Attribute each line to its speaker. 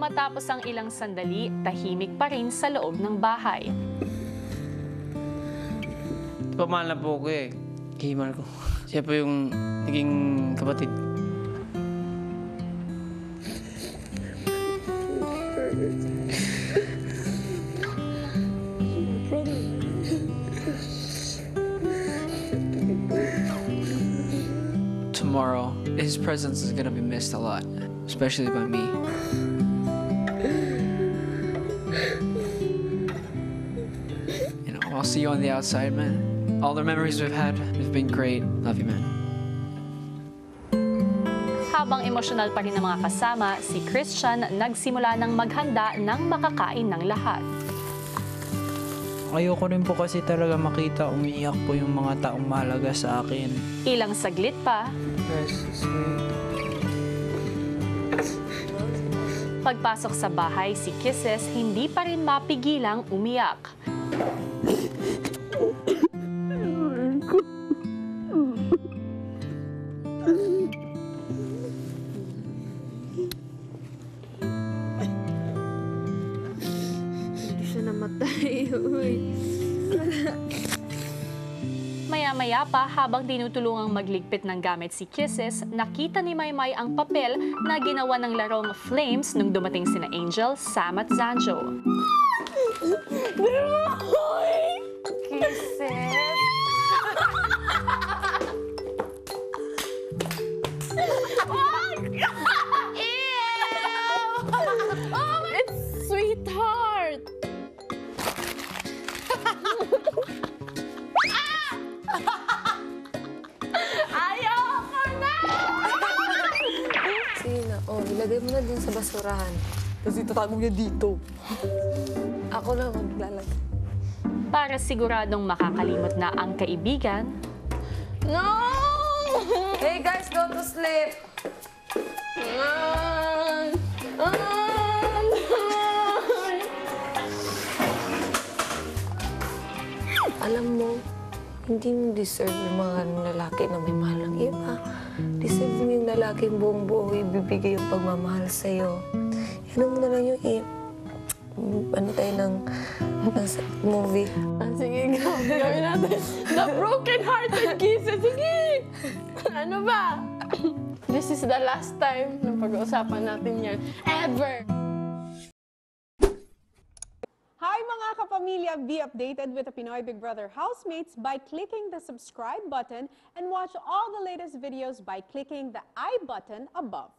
Speaker 1: Matapos ang ilang sandali, tahimik pa rin sa loob ng bahay.
Speaker 2: Pamahal na po ko eh, kay Marco. Siya po yung naging kapatid.
Speaker 3: Tomorrow, his presence is gonna be missed a lot, especially by me. You know, I'll see you on the outside, man. All the memories we've had have been great. Love you, man.
Speaker 1: Habang emosyonal pa rin ang mga kasama, si Christian nagsimula ng maghanda ng makakain ng lahat.
Speaker 4: Ayoko rin po kasi talaga makita umiiyak po yung mga taong mahalaga sa akin.
Speaker 1: Ilang saglit pa, pagpasok sa bahay, si Kisses hindi pa rin mapigilang umiyak.
Speaker 5: Hindi siya namatay.
Speaker 1: Maya-maya pa, habang tinutulungang magligpit ng gamit si Kisses, nakita ni Maymay ang papel na ginawa ng larong Flames nung dumating sina Angel, Sam at Zanjo.
Speaker 5: Kisses! It's sweetheart! Ayoko na!
Speaker 6: Sige na. Oh, ilagay mo na dun sa basurahan. Tapos itatago niya dito. Ako na maglalagay.
Speaker 1: Para siguradong makakalimot na ang kaibigan,
Speaker 5: No!
Speaker 6: Hey guys, go to sleep! Alam mo, hindi mo deserve yung mga lalaki na may mahal ng iba. Deserve mo yung lalaking buong buo ibibigay yung pagmamahal sa'yo. Ano mo na lang yung ano tayo ng movie.
Speaker 5: Sige, gawin natin. The broken-hearted kisses. Sige! Ano ba? This is the last time na pag-uusapan natin yan. Ever!
Speaker 7: Hi mga kapamilya! Be updated with the Pinoy Big Brother housemates by clicking the subscribe button and watch all the latest videos by clicking the I button above.